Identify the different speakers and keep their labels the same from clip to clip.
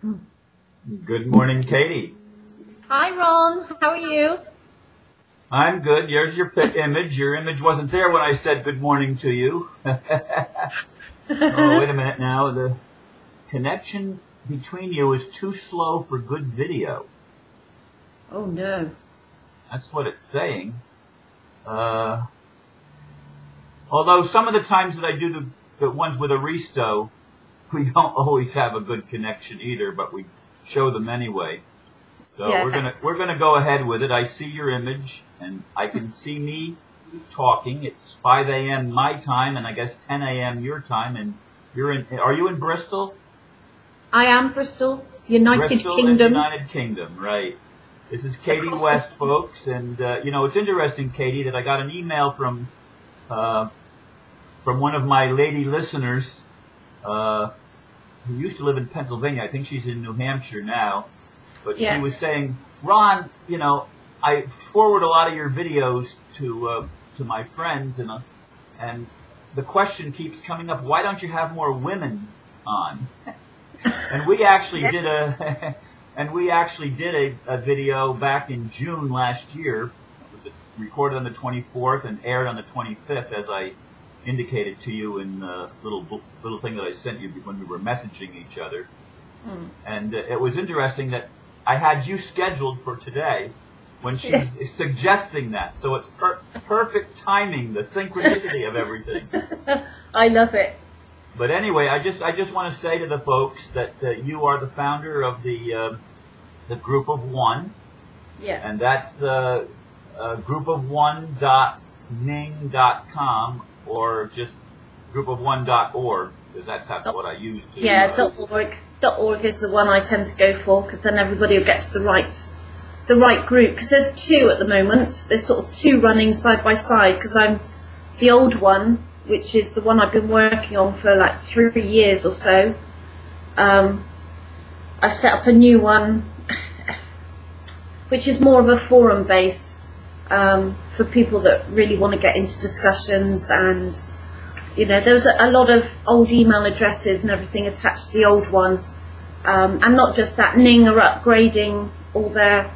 Speaker 1: Good morning, Katy.
Speaker 2: Hi, Ron. How are you?
Speaker 1: I'm good. Here's your image. Your image wasn't there when I said good morning to you. Oh, wait a minute now. The connection between you is too slow for good video.
Speaker 2: Oh, no.
Speaker 1: That's what it's saying. Although some of the times that I do the ones with Aristo, we don't always have a good connection either, but we show them anyway. So
Speaker 2: Yeah.
Speaker 1: we're gonna go ahead with it. I see your image, and I can see me talking. It's 5 a.m. my time, and I guess 10 a.m. your time. And are you in Bristol?
Speaker 2: I am Bristol, United
Speaker 1: Bristol
Speaker 2: Kingdom.
Speaker 1: United Kingdom, right. This is Katy West, folks. And, it's interesting, Katy, that I got an email from one of my lady listeners, who used to live in Pennsylvania. I think she's in New Hampshire now. But
Speaker 2: Yeah.
Speaker 1: she was saying, Ron, I forward a lot of your videos to my friends, and the question keeps coming up, why don't you have more women on? And we actually did a video back in June last year. It was recorded on the 24th and aired on the 25th, as I indicated to you in the little thing that I sent you when we were messaging each other. Mm. And it was interesting that I had you scheduled for today when she's suggesting that. So it's perfect timing, the synchronicity of everything.
Speaker 2: I love it.
Speaker 1: But anyway, I just want to say to the folks that you are the founder of the Group of One.
Speaker 2: Yeah.
Speaker 1: And that's groupofone.ning.com or just groupofone.org, because that's what I use to.
Speaker 2: Yeah, .org. .org is the one I tend to go for, because then everybody will get to the right group. Because there's two at the moment. There's sort of two running side by side, because I'm the old one, which is the one I've been working on for like 3 years or so. I've set up a new one, which is more of a forum base for people that really want to get into discussions. And there's a lot of old email addresses and everything attached to the old one, and not just that, Ning are upgrading all their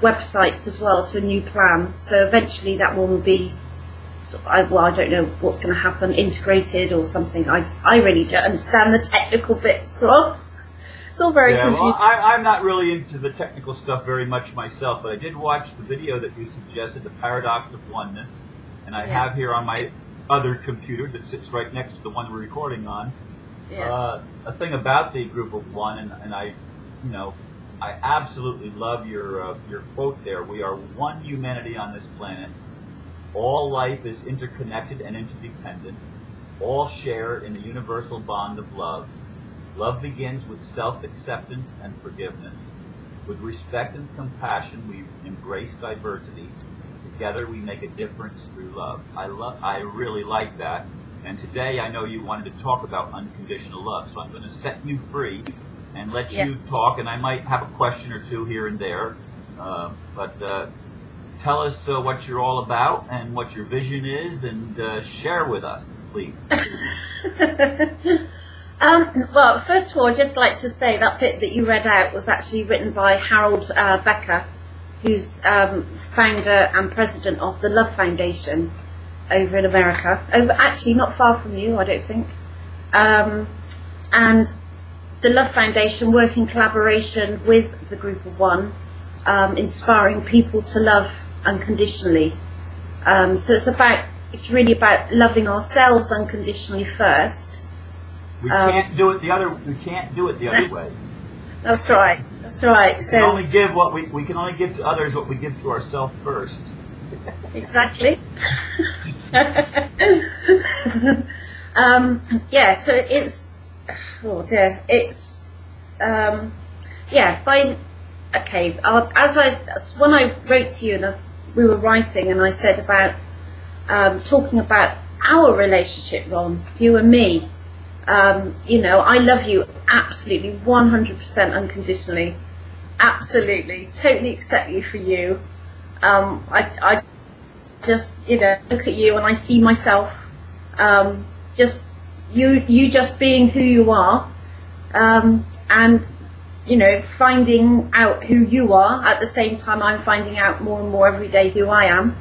Speaker 2: websites as well to a new plan, so eventually that one will be I don't know what's going to happen, integrated or something. I really don't understand the technical bits, Rob. It's all very confusing.
Speaker 1: Well, I'm not really into the technical stuff very much myself, but I did watch the video that you suggested, The Paradox of Oneness, and I have here on my other computer that sits right next to the one we're recording on, a thing about the Group of One, and I absolutely love your quote there. We are one humanity on this planet. All life is interconnected and interdependent. All share in the universal bond of love. Love begins with self-acceptance and forgiveness. With respect and compassion, we embrace diversity. Together, we make a difference through love. I really like that. And today, I know you wanted to talk about unconditional love, so I'm going to set you free and let you talk. And I might have a question or two here and there, but tell us what you're all about and what your vision is, and share with us, please.
Speaker 2: Well, first of all, I'd just like to say that bit that you read out was actually written by Harold Becker, who's founder and president of the Love Foundation over in America. Actually, not far from you, I don't think. And the Love Foundation work in collaboration with the Group of One, inspiring people to love unconditionally. So it's really about loving ourselves unconditionally first.
Speaker 1: We can't do it the other way.
Speaker 2: That's right. That's right.
Speaker 1: We can only give we can only give to others what we give to ourselves first.
Speaker 2: Exactly. So it's when I wrote to you and we were writing, and I said about talking about our relationship, Ron, you and me. I love you absolutely 100% unconditionally. Absolutely, totally accept you for you. I just look at you and I see myself, just you just being who you are, and you know, finding out who you are. At the same time, I'm finding out more and more every day who I am.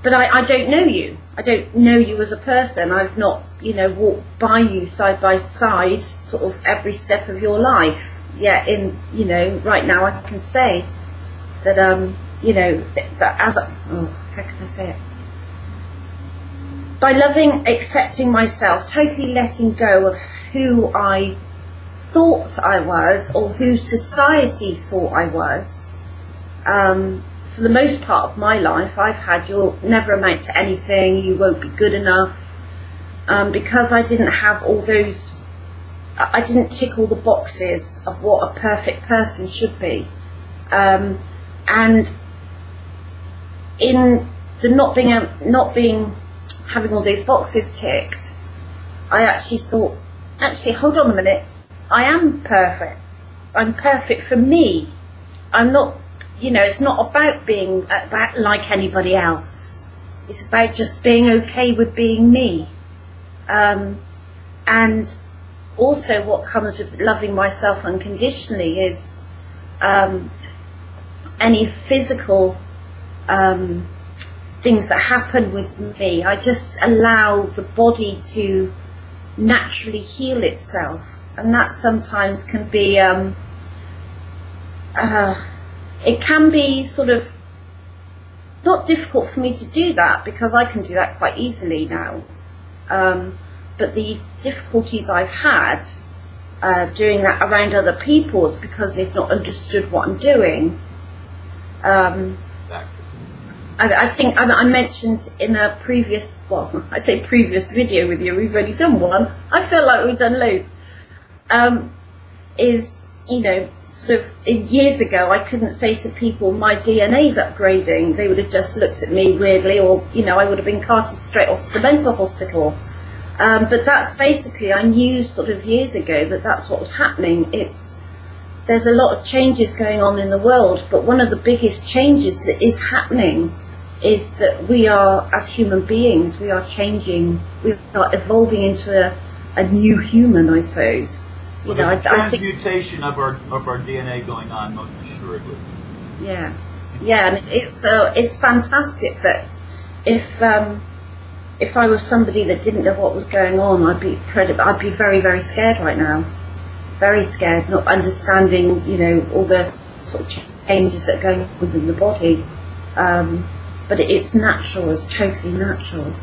Speaker 2: But I don't know you. I don't know you as a person. I've not, you know, walked by you side by side, sort of every step of your life. Yet, you know, right now I can say that, you know, that as how can I say it? By loving, accepting myself, totally letting go of who I thought I was or who society thought I was. For the most part of my life, I've had, you'll never amount to anything, you won't be good enough, because I didn't have all those, I didn't tick all the boxes of what a perfect person should be. And in the having all those boxes ticked, I actually thought, hold on a minute, I am perfect. I'm perfect for me. I'm not, you know, it's not about being like anybody else. It's about just being okay with being me. And also what comes with loving myself unconditionally is any physical things that happen with me. I just allow the body to naturally heal itself. And that sometimes can be, it can be sort of not difficult for me to do that, because I can do that quite easily now. But the difficulties I've had doing that around other people is because they've not understood what I'm doing. I think I mentioned in a previous, well, I say previous video with you, we've already done one. I feel like we've done loads. Is, you know, sort of years ago, I couldn't say to people, my DNA's upgrading. They would have just looked at me weirdly, or, you know, I would have been carted straight off to the mental hospital. But that's basically, I knew sort of years ago that that's what was happening. There's a lot of changes going on in the world, but one of the biggest changes that is happening is that we are, as human beings, we are changing, we are evolving into a new human, I suppose.
Speaker 1: You know, I think transmutation of our DNA going on, most assuredly.
Speaker 2: Yeah, yeah, and it's fantastic that if I was somebody that didn't know what was going on, I'd be very, very scared right now. Very scared, not understanding, you know, all the sort of changes that are going on within the body. But it's natural, it's totally natural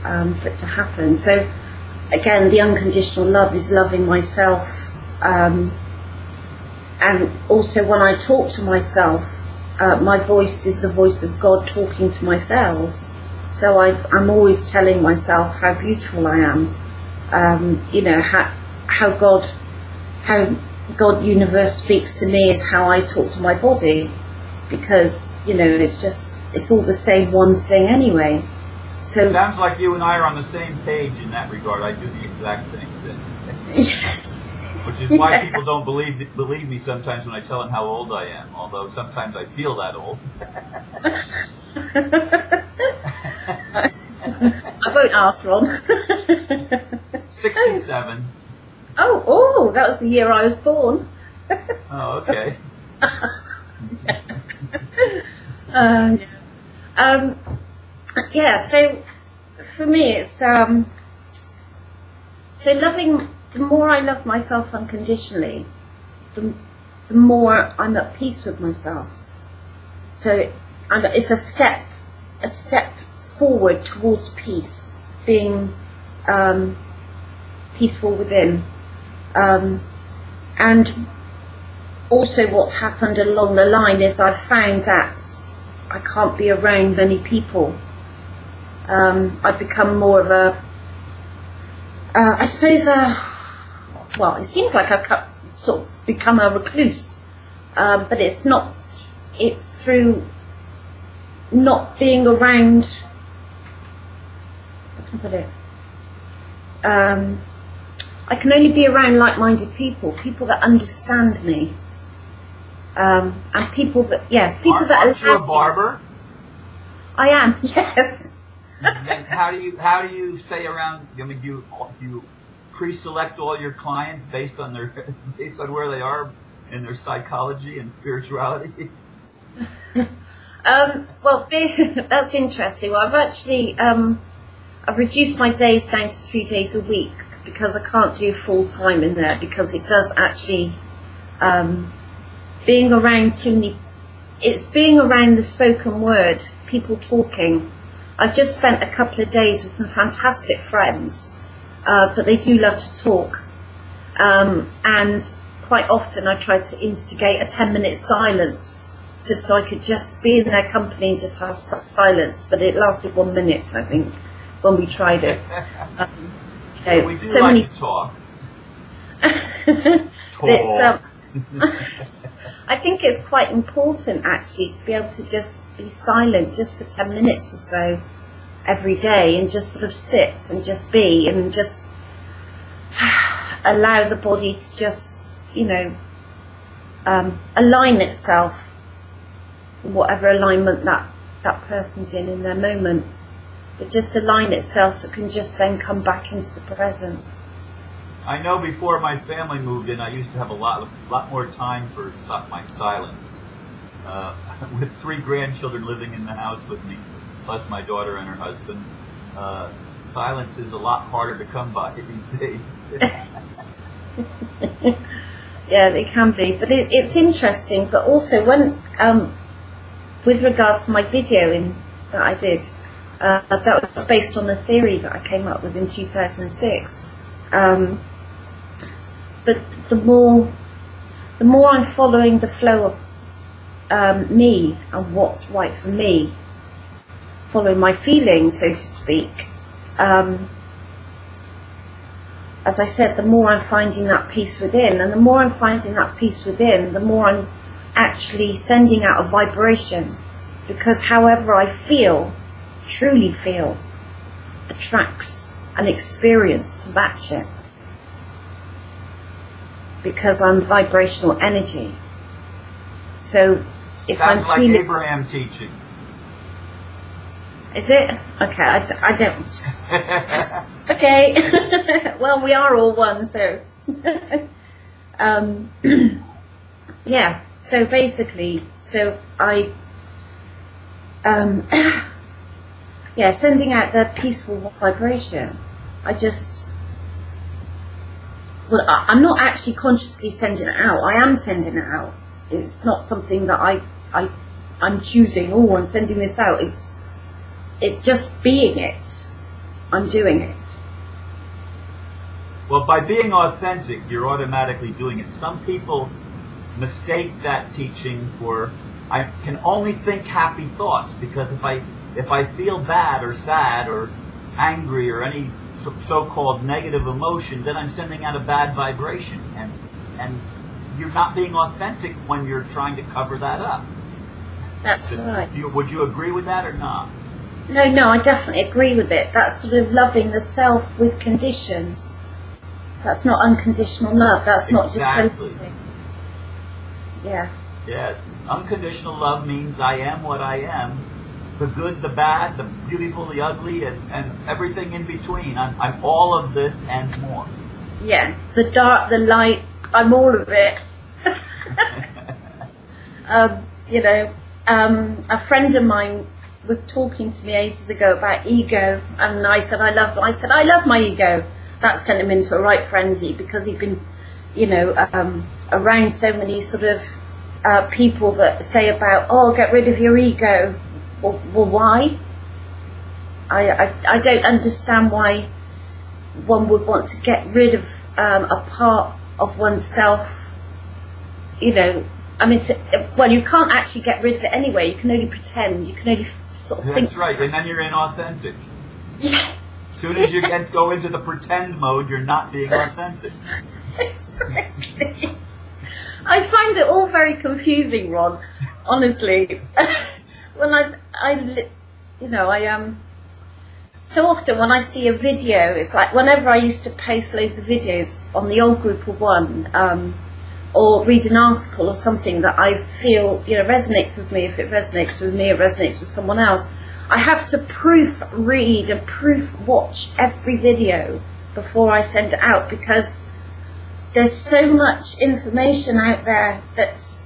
Speaker 2: for it to happen. So again, the unconditional love is loving myself, and also when I talk to myself, my voice is the voice of God talking to my cells. So I'm always telling myself how beautiful I am. You know, how God universe speaks to me is how I talk to my body, because, you know, it's all the same one thing anyway. So
Speaker 1: it sounds like you and I are on the same page in that regard. I do the exact same thing.
Speaker 2: Yeah.
Speaker 1: Which is why people don't believe me sometimes when I tell them how old I am, although sometimes I feel that old.
Speaker 2: I won't ask, Ron.
Speaker 1: 67.
Speaker 2: Oh, that was the year I was born.
Speaker 1: Oh, okay.
Speaker 2: Yeah, so for me it's so loving, the more I love myself unconditionally, the more I'm at peace with myself. So it's a step forward towards peace, being peaceful within. And also what's happened along the line is I've found that I can't be around many people. I've become more of a, I suppose, well, it seems like I've sort of become a recluse, but it's not, it's through not being around, how can I put it, I can only be around like-minded people that understand me, and people that, yes, people that
Speaker 1: aren't you a barber?
Speaker 2: I am, yes.
Speaker 1: Then how do you stay around? I mean, do you pre-select all your clients based on based on where they are in their psychology and spirituality?
Speaker 2: Well, that's interesting. Well, I've actually I've reduced my days down to 3 days a week because I can't do full time in there, because it does actually being around too many. It's being around the spoken word, people talking. I've just spent a couple of days with some fantastic friends, but they do love to talk, and quite often I tried to instigate a 10-minute silence, just so I could just be in their company and just have silence, but it lasted 1 minute, I think, when we tried it.
Speaker 1: We do so like to talk.
Speaker 2: Talk. I think it's quite important, actually, to be able to just be silent just for 10 minutes or so every day, and just sort of sit and just be, and just allow the body to just, you know, align itself, whatever alignment that person's in their moment, but just align itself so it can just then come back into the present.
Speaker 1: I know before my family moved in, I used to have a lot more time for my silence. With 3 grandchildren living in the house with me, plus my daughter and her husband, silence is a lot harder to come by these days.
Speaker 2: Yeah, it can be, but it's interesting. But also, when with regards to my video that I did, that was based on a theory that I came up with in 2006. But the more I'm following the flow of me and what's right for me, following my feelings, so to speak, as I said, the more I'm finding that peace within, and the more I'm finding that peace within, the more I'm actually sending out a vibration, because however I feel, truly feel, attracts an experience to match it, because I'm vibrational energy. So if
Speaker 1: Sounds
Speaker 2: I'm
Speaker 1: like
Speaker 2: feeling...
Speaker 1: Abraham teaching.
Speaker 2: Is it? Okay, I don't. Okay. Well, we are all one, so... yeah, so basically, I... yeah, sending out that peaceful vibration. Well, I'm not actually consciously sending it out. I am sending it out. It's not something that I'm choosing. Oh, I'm sending this out. It's just being it. I'm doing it.
Speaker 1: Well, by being authentic, you're automatically doing it. Some people mistake that teaching for, I can only think happy thoughts, because if I feel bad or sad or angry or any so-called negative emotion, then I'm sending out a bad vibration, and you're not being authentic when you're trying to cover that up.
Speaker 2: That's right.
Speaker 1: Would you agree with that or not?
Speaker 2: No, I definitely agree with it. That's sort of loving the self with conditions. That's not unconditional love. That's not just something. Yeah.
Speaker 1: Yeah. Unconditional love means I am what I am. The good, the bad, the beautiful, the ugly, and everything in between. I'm all of this and more.
Speaker 2: Yeah. The dark, the light, I'm all of it. You know, a friend of mine was talking to me ages ago about ego, and I said I love my ego. That sent him into a right frenzy, because he'd been, you know, around so many sort of people that say about, oh, get rid of your ego. Well, why? I don't understand why one would want to get rid of a part of oneself. You know, I mean, well, you can't actually get rid of it anyway. You can only pretend. You can only sort of think.
Speaker 1: That's right, and then you're inauthentic.
Speaker 2: Yeah.
Speaker 1: As soon as you go into the pretend mode, you're not being authentic.
Speaker 2: Exactly. I find it all very confusing, Ron. Honestly, when so often when I see a video, it's like whenever I used to post loads of videos on the old Group of One, or read an article or something that I feel, you know, resonates with me. If it resonates with me, it resonates with someone else. I have to proofread and proof watch every video before I send it out, because there's so much information out there that's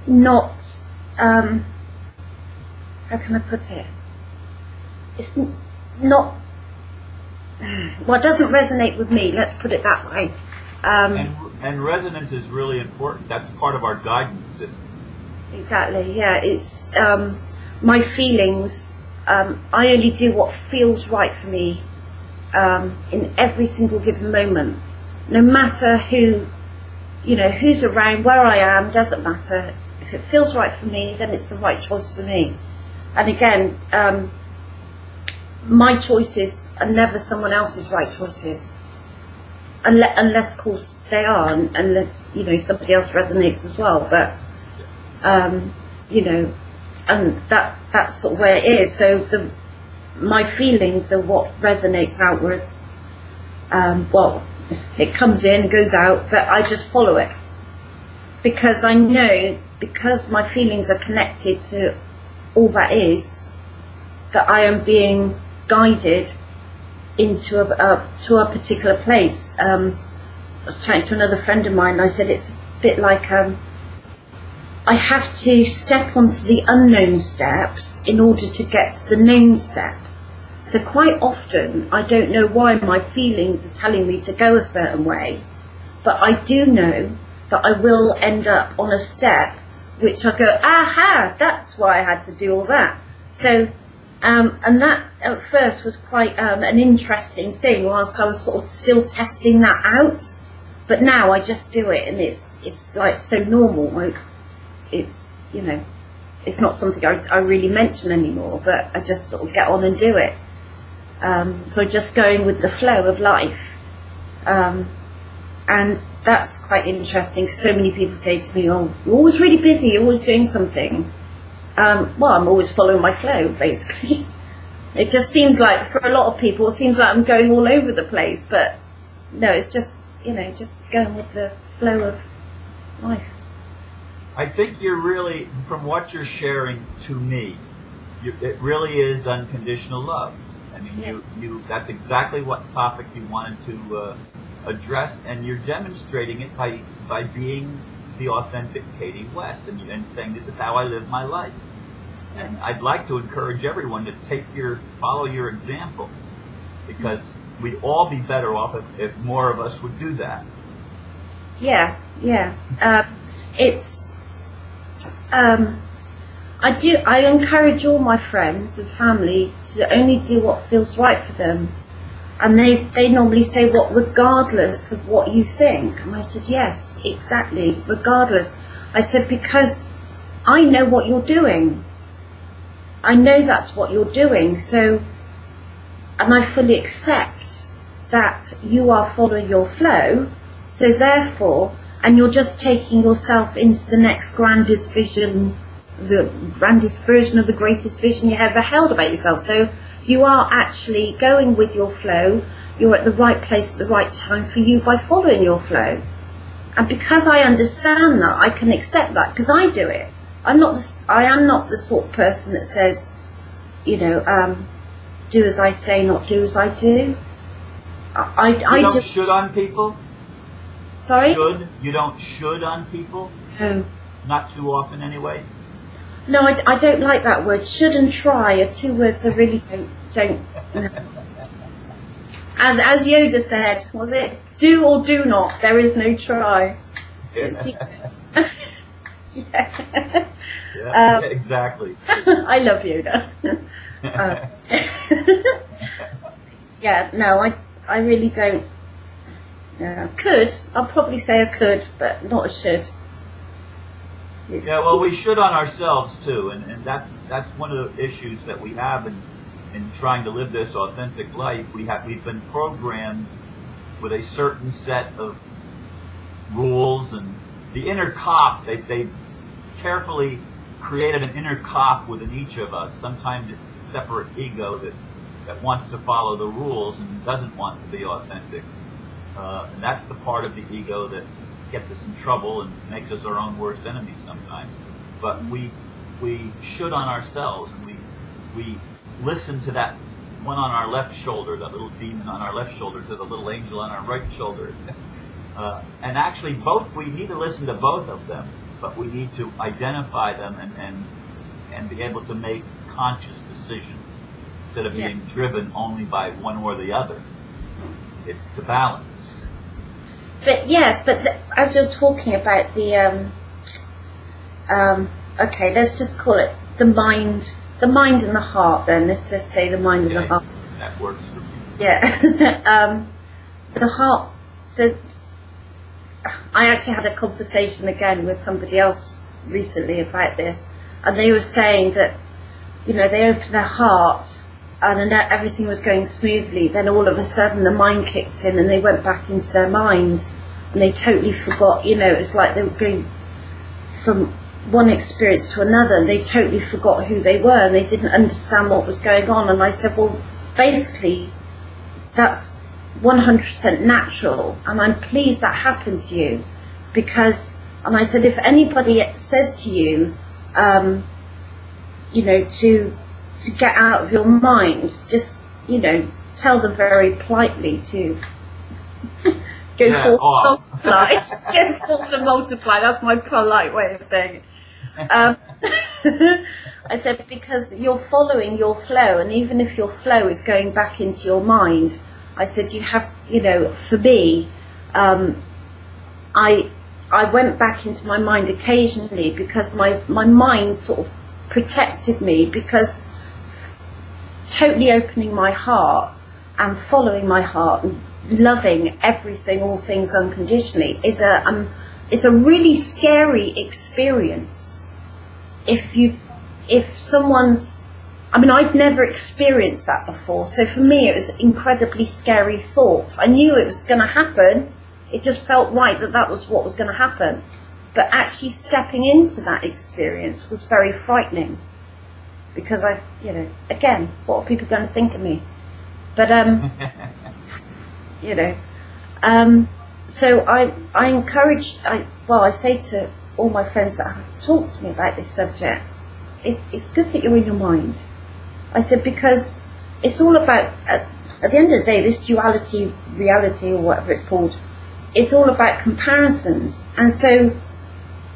Speaker 2: not, how can I put it? It's not, well, it doesn't resonate with me, let's put it that way.
Speaker 1: And resonance is really important. That's part of our guidance system.
Speaker 2: Exactly, yeah. It's my feelings. I only do what feels right for me in every single given moment. No matter who's around, where I am, doesn't matter. If it feels right for me, then it's the right choice for me. And again, my choices are never someone else's right choices. Unless, of course, they are, unless, somebody else resonates as well. But, and that's sort of where it is. So my feelings are what resonates outwards. Well, it comes in, goes out, but I just follow it. Because I know, because my feelings are connected to all that is, that I am being guided into a particular place. I was chatting to another friend of mine, and I said it's a bit like I have to step onto the unknown steps in order to get to the known step. So quite often I don't know why my feelings are telling me to go a certain way, but I do know that I will end up on a step which I go, aha, that's why I had to do all that. So and that at first was quite an interesting thing, whilst I was sort of still testing that out. But now I just do it, and it's like so normal. Like, it's it's not something I really mention anymore, but I just sort of get on and do it. So just going with the flow of life, and that's quite interesting. Because so many people say to me, "Oh, you're always really busy. You're always doing something." Well, I'm always following my flow, basically. It just seems like, for a lot of people, it seems like I'm going all over the place, but no, it's just, just going with the flow of life.
Speaker 1: I think you're really, from what you're sharing to me, it really is unconditional love. I mean, yeah. That's exactly what topic you wanted to address, and you're demonstrating it by being the authentic Katy West and saying, this is how I live my life. And I'd like to encourage everyone to follow your example, because we'd all be better off if more of us would do that.
Speaker 2: Yeah. I encourage all my friends and family to only do what feels right for them. And they normally say, what, regardless of what you think? And I said, yes, exactly, regardless. I said, because I know what you're doing. I know that's what you're doing. So, and I fully accept that you are following your flow. So therefore, and you're just taking yourself into the next grandest vision, the grandest version of the greatest vision you ever held about yourself. So you are actually going with your flow. You're at the right place at the right time for you by following your flow. And because I understand that, I can accept that, because I do it. I am not the sort of person that says, do as I say, not do as I do.
Speaker 1: You don't should on people?
Speaker 2: Sorry?
Speaker 1: You don't should on people?
Speaker 2: No.
Speaker 1: Not too often anyway?
Speaker 2: No, I don't like that word. Should and try are two words I really don't. As Yoda said, was it? Do or do not. There is no try.
Speaker 1: Yeah, exactly.
Speaker 2: I love Yoda. Yeah, no, I really don't. I'll probably say I could, but not a should.
Speaker 1: Yeah, well, we should on ourselves too, and that's one of the issues that we have in trying to live this authentic life. We've been programmed with a certain set of rules, and the inner cop, they've carefully created an inner cop within each of us. Sometimes it's a separate ego that wants to follow the rules and doesn't want to be authentic. And that's the part of the ego that gets us in trouble and makes us our own worst enemy sometimes. But we should on ourselves, and we listen to that one on our left shoulder, that little demon on our left shoulder, to the little angel on our right shoulder. And actually, we need to listen to both of them, but we need to identify them and be able to make conscious decisions instead of being driven only by one or the other. It's to balance.
Speaker 2: But yes, as you're talking about the okay, let's just call it the mind and the heart. Then let's just say the mind and the heart.
Speaker 1: That works for me.
Speaker 2: Yeah, the heart. So I actually had a conversation again with somebody else recently about this, and they were saying that, you know, they opened their heart and everything was going smoothly. Then all of a sudden the mind kicked in and they went back into their mind and they totally forgot, you know, it was like they were going from one experience to another and they totally forgot who they were and they didn't understand what was going on. And I said, well, basically that's 100% natural, and I'm pleased that happened to you, because, and I said, if anybody says to you, you know, to get out of your mind, just, you know, tell them very politely to go forth and multiply. Go forth and multiply. That's my polite way of saying it. I said, because you're following your flow, and even if your flow is going back into your mind, I said, you have, you know, for me, I went back into my mind occasionally because my mind sort of protected me, because totally opening my heart and following my heart and loving everything, all things unconditionally is a really scary experience. If someone's, I mean, I'd never experienced that before, so for me it was an incredibly scary thought. I knew it was going to happen, it just felt right that was what was going to happen. But actually stepping into that experience was very frightening, because you know, again, what are people going to think of me? But, you know, so I encourage, I say to all my friends that have talked to me about this subject, it's good that you're in your mind. I said, because it's all about, at the end of the day, this duality, reality, or whatever it's called, it's all about comparisons. And so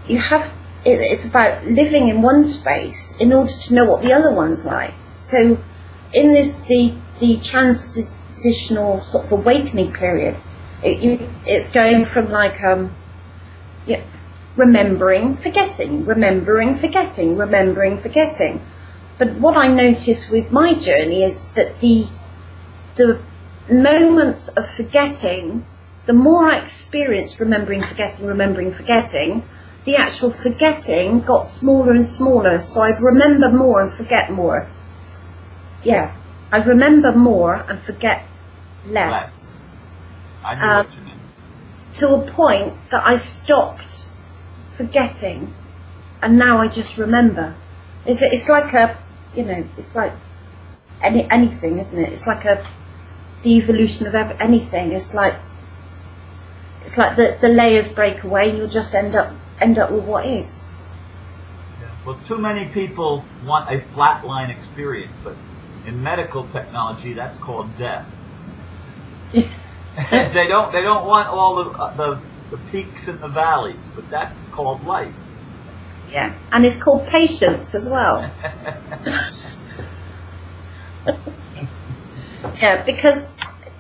Speaker 2: it's about living in one space in order to know what the other one's like. So in this, the transitional sort of awakening period, it's going from like, remembering, forgetting, remembering, forgetting, remembering, forgetting. But what I notice with my journey is that the moments of forgetting, the more I experienced remembering, forgetting, the actual forgetting got smaller and smaller. So I remember more and forget more. Yeah, I remember more and forget less.
Speaker 1: I know what you mean.
Speaker 2: To a point that I stopped forgetting, and now I just remember. It's like a, you know, it's like anything, isn't it? It's like the evolution of anything. It's like the layers break away, and you'll just end up with what is.
Speaker 1: Well, too many people want a flatline experience, but in medical technology, that's called death. They don't want all the peaks and the valleys, but that's called life.
Speaker 2: Yeah, and it's called patience as well. Yeah, because,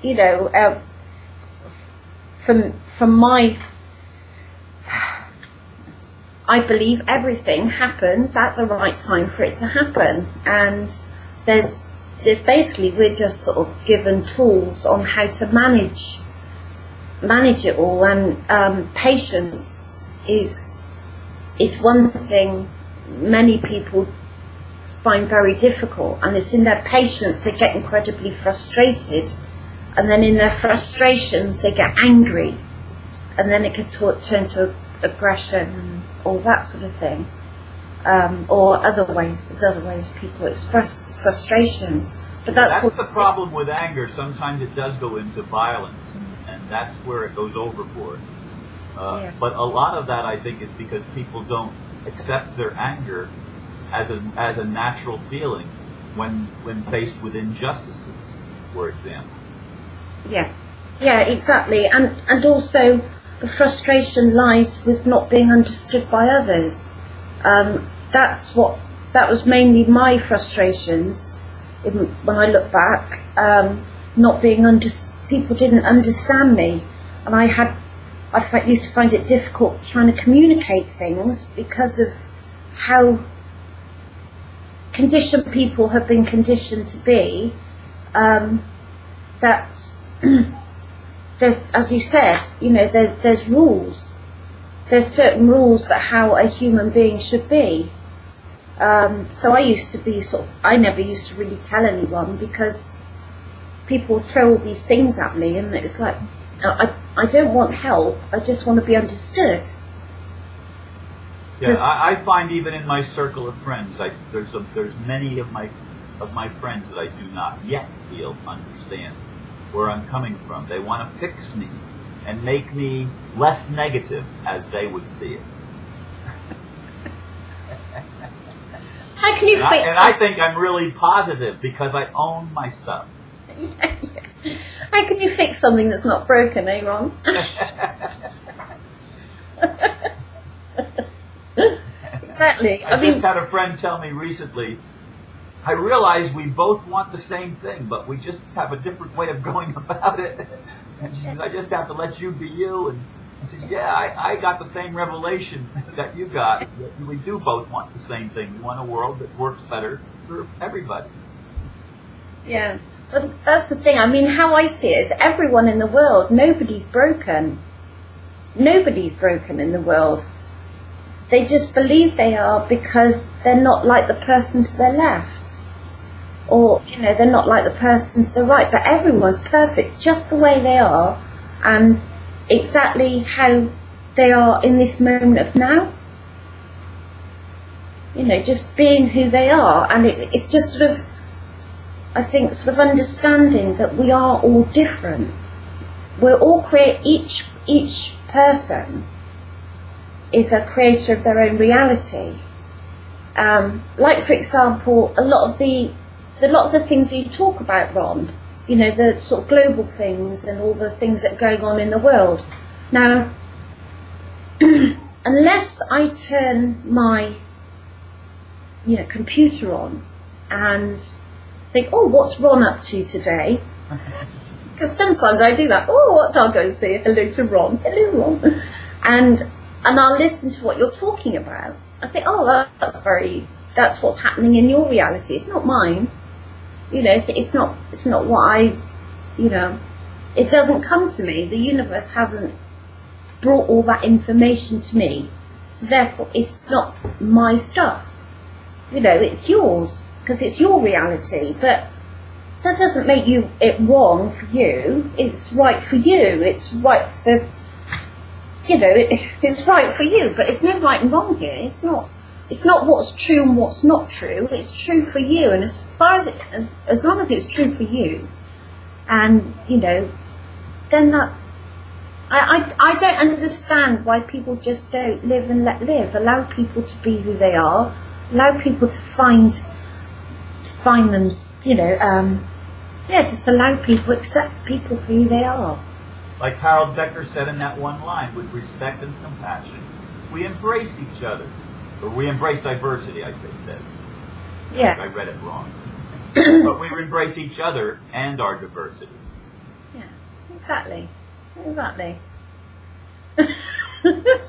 Speaker 2: you know, from my, I believe everything happens at the right time for it to happen, and there's basically, we're just sort of given tools on how to manage it all, and patience is one thing many people find very difficult, and it's in their patience they get incredibly frustrated, and then in their frustrations they get angry, and then it can turn to aggression and all that sort of thing, or other ways people express frustration. But that's
Speaker 1: the problem with anger. Sometimes it does go into violence, and that's where it goes overboard. But a lot of that, I think, is because people don't accept their anger as a natural feeling. when faced with injustices, for example.
Speaker 2: Yeah, yeah, exactly. And also the frustration lies with not being understood by others. That was mainly my frustrations when I look back. Not being people didn't understand me, and I used to find it difficult trying to communicate things because of how conditioned people have been conditioned to be. That there's, as you said, there's rules. There's certain rules that how a human being should be. So I used to be I never used to really tell anyone because people throw all these things at me, and it's like, I don't want help. I just want to be understood.
Speaker 1: Yeah, I find even in my circle of friends, there's many of my friends that I do not yet feel understand where I'm coming from. They want to fix me and make me less negative, as they would see it.
Speaker 2: How can you fix it?
Speaker 1: And I think I'm really positive because I own my stuff.
Speaker 2: Yeah. How can you fix something that's not broken, eh, Ron? Exactly.
Speaker 1: I just had a friend tell me recently, I realize we both want the same thing, but we just have a different way of going about it. And she says, I just have to let you be you. And I said, yeah, I got the same revelation that you got. We do both want the same thing. We want a world that works better for everybody.
Speaker 2: Yeah. But that's the thing. I mean, how I see it is everyone in the world, nobody's broken. Nobody's broken in the world. They just believe they are because they're not like the person to their left. Or, they're not like the person to the right. But everyone's perfect just the way they are and exactly how they are in this moment of now. Just being who they are. And it's just I think, understanding that we are all different. We're all each person is a creator of their own reality. Like, for example, a lot of the things you talk about, Ron, the sort of global things and all the things that are going on in the world. Now, unless I turn my computer on and think, oh, what's Ron up to today? Because sometimes I do that. Oh, I'll go and say hello to Ron. Hello, Ron. And I'll listen to what you're talking about. I think, oh, that's what's happening in your reality. It's not mine. It's not what I, it doesn't come to me. The universe hasn't brought all that information to me. So therefore, it's not my stuff. It's yours because it's your reality. But that doesn't make it wrong for you. It's right for you. It's right for, it's right for you. But it's no right and wrong here. It's not what's true and what's not true. It's true for you, and as long as it's true for you, and then that I don't understand why people just don't live and let live. Allow people to be who they are. Allow people to find them. Just allow people, accept people for who they are.
Speaker 1: Like Harold Becker said in that one line, with respect and compassion, we embrace each other. Or we embrace diversity, I should say.
Speaker 2: Yeah.
Speaker 1: I read it wrong. But we embrace each other and our diversity.
Speaker 2: Yeah, exactly.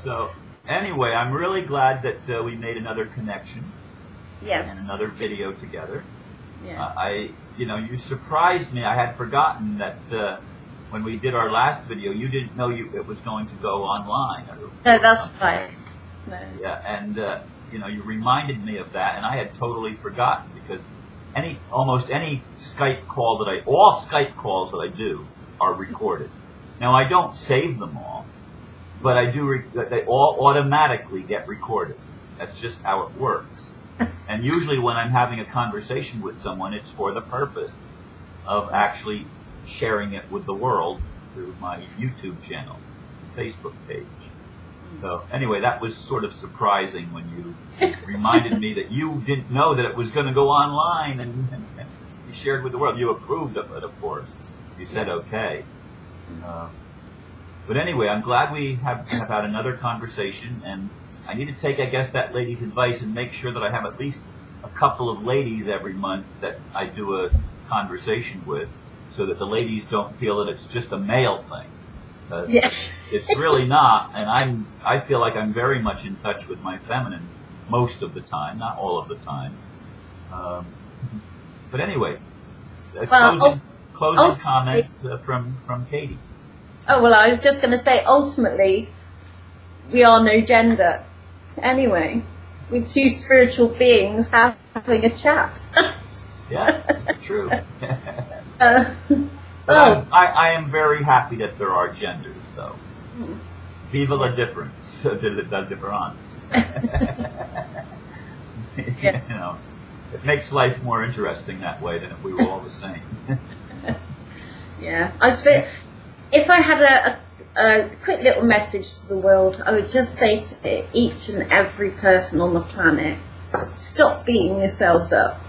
Speaker 1: So, anyway, I'm really glad that we made another connection.
Speaker 2: Yes.
Speaker 1: And another video together.
Speaker 2: Yeah.
Speaker 1: You surprised me. I had forgotten that when we did our last video, you didn't know it was going to go online.
Speaker 2: No, that's right. No.
Speaker 1: Yeah, and you reminded me of that, and I had totally forgotten because almost any Skype call all Skype calls that I do are recorded. Now I don't save them all, but I do. They all automatically get recorded. That's just how it works. And usually when I'm having a conversation with someone, it's for the purpose of actually sharing it with the world through my YouTube channel, Facebook page. So anyway, that was sort of surprising when you reminded me that you didn't know that it was going to go online, and you shared with the world. You approved of it, of course. You said okay. But anyway, I'm glad we have had another conversation, and I need to take, I guess, that lady's advice and make sure that I have at least a couple of ladies every month that I do a conversation with, so that the ladies don't feel that it's just a male thing.
Speaker 2: Yeah.
Speaker 1: It's really not, and I feel like I'm very much in touch with my feminine most of the time, not all of the time. But anyway, closing comments from Katy.
Speaker 2: Oh, well, I was just going to say, ultimately, we are no gender. Anyway, we're two spiritual beings having a chat.
Speaker 1: Yeah, it's true. I am very happy that there are genders, though. Viva la difference, la difference.
Speaker 2: Yeah.
Speaker 1: You know, it makes life more interesting that way than if we were all the same.
Speaker 2: Yeah, I suppose if I had a quick little message to the world, I would just say to each and every person on the planet, stop beating yourselves up.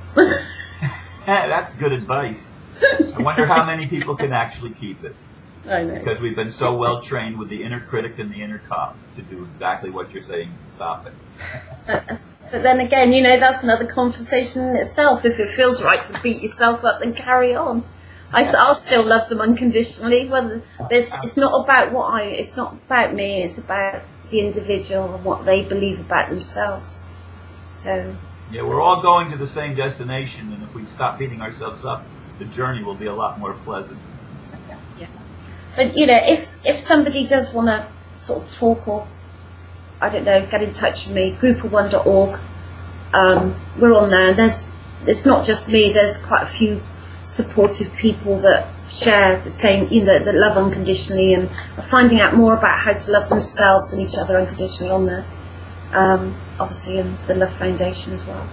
Speaker 1: That's good advice. I wonder how many people can actually keep it.
Speaker 2: I know.
Speaker 1: Because we've been so well trained with the inner critic and the inner cop to do exactly what you're saying, stop it.
Speaker 2: But then again, you know, that's another conversation in itself. If it feels right to beat yourself up, then carry on. I'll still love them unconditionally. Whether it's not about it's not about me. It's about the individual and what they believe about themselves. So.
Speaker 1: Yeah, we're all going to the same destination, and if we stop beating ourselves up, the journey will be a lot more pleasant.
Speaker 2: Yeah. But you know, if somebody does want to sort of talk or I don't know, get in touch with me, groupof1.org. We're on there. It's not just me. There's quite a few supportive people that share the same, you know, that love unconditionally and are finding out more about how to love themselves and each other unconditionally on there. Obviously in the Love Foundation as well.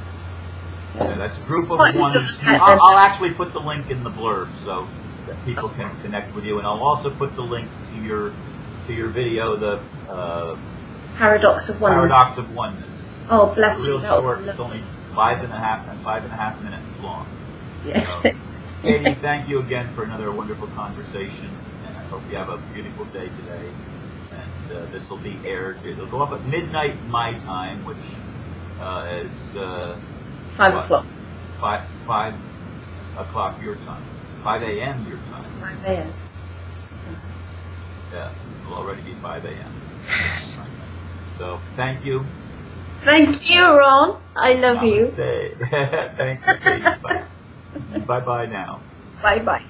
Speaker 2: So,
Speaker 1: yeah, that's a group of one. I'll actually put the link in the blurb so that people can connect with you, and I'll also put the link to your video, the
Speaker 2: Paradox of Oneness.
Speaker 1: Paradox of Oneness.
Speaker 2: Oh, bless you.
Speaker 1: Real short. It's only 5.5 minutes long.
Speaker 2: Yeah.
Speaker 1: Katy, thank you again for another wonderful conversation, and I hope you have a beautiful day today. And this will be aired. It'll go up at midnight my time, which is
Speaker 2: 5 o'clock.
Speaker 1: 5 o'clock your time. 5 a.m. your time.
Speaker 2: 5 a.m.
Speaker 1: Yeah, it'll already be 5 a.m. So thank you.
Speaker 2: Thank you, Ron. I love you.
Speaker 1: Thanks, Katy. Bye. Bye-bye now.
Speaker 2: Bye-bye.